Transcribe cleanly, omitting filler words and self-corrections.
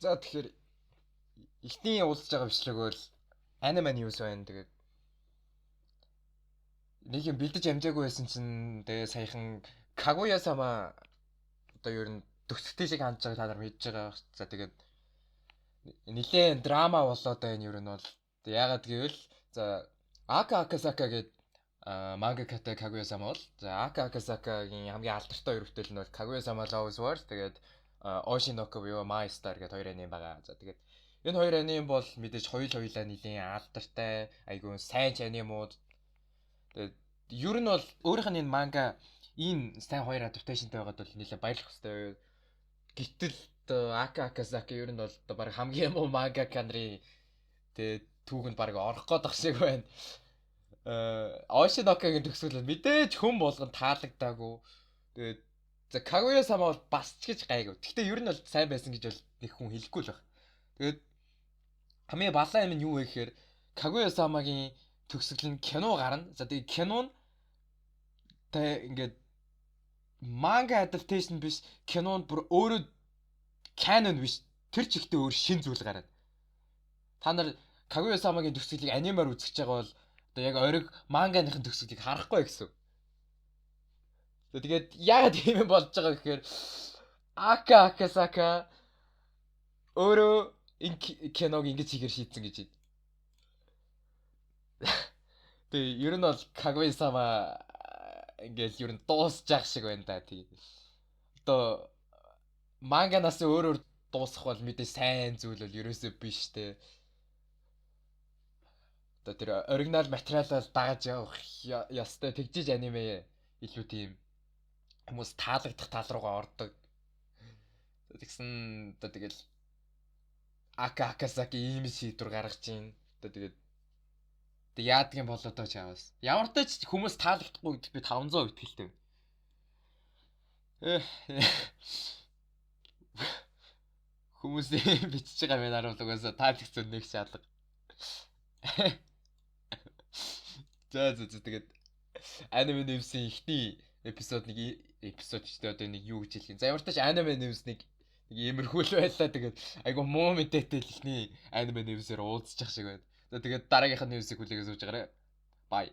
За тэгэхээр ихний уулзж байгаа бичлэг бол anime news байна. Тэгээд нэг юм бэлдэж амжаагүй байсан чинь тэгээ саяхан Kaguya-sama одоо ер нь төгсгөлтийг хандж байгааг та нар мэдж байгаа. За тэгээд нэлээд драма болоод байна ер нь бол. Яагаад гэвэл за Aka Akasaka гэдэг мангакатай Kaguya-sama бол за Aka Akasaka-гийн хамгийн алдартай хоёр бүтээл нь бол Kaguya-sama Loves War тэгээд Oshinoko буюу My Star гэдэг хоёр анime байгаа. За тэгээд энэ хоёр анime бол мэдээж хоёулаа нэлийн алдартай айгүй сайн анимууд. Тэгээд ер нь бол өөрийнх нь энэ манга ийм сайн хоёр адапташнтай байгаад бол нэлээд баярлах хэрэгтэй. Гэтэл Aka Akasaka ер нь бол баг хамгийн муу мангака нарын тэгээд түүхэнд баг орох гээд байгаа шиг байна. Oshinoko-гийн төгсгөл мэдээж хүн болгон таалагдаагүй. Тэгээд за Kaguya-sama бол бас ч гэж гайгүй. Гэхдээ ер нь бол сайн байсан гэж бол нэг хүн хэлэхгүй л баг. Тэгээд хамгийн балаа юм нь юу вэ гэхээр Kaguya-sama-гийн төгсгөл нь кино гарна. За тэгээд кино нь тэ ингээд манга adaptation биш, кинонд бүр өөрөө canon биш. Тэр чигтээ өөр шин зүйл гараад. Та нар Kaguya-sama-гийн төгсгөлийг анимаар үзэж байгаа бол одоо яг ориг манганыхын төгсгөлийг харахгүй гэсэн. Тэгээд яагаад ийм юм болж байгаа гэхээр Aka Akasaka өөрөө энэ киног ингэж хийгэр шийдсэн гэж байна. Тэгээ ер нь бол Kaguya-sama ингээл ер нь дуусчих шиг байна да тий. Одоо манганаас өөрөөр дуусах бол мэдээ сайн зүйл бол ерөөсөө биш те. Одоо тэр оригинал материалаа дагаж явах ястай тэгжиж аниме илүү тийм хүмүүс таалагдах тал руугаа ордог. Тэгсэн одоо тэгэл Aka Akasaka ийм шийдвэр гаргаж чинь одоо тэгээд яадаг юм болоо доо чаавас. Ямар ч тач хүмүүс таалагдахгүй гэдэгт би 500% итгэлтэй. Хүмүүс бичиж байгаа мэн харуул угаасаа таалагдсан нэг шалга. За тэгээд anime news-ийн ихний эпизод ч одоо нэг юу гэж хэлэх юм. За ямар ч тач anime news нэг иймэрхүү л байлаа. Тэгээд айгу муу мэдээтэй л ихний anime news-ээр уулзчих шиг байна. За тэгээд дараагийнх нь news-ийг хүлээгээ сууж байгаарай. Bye.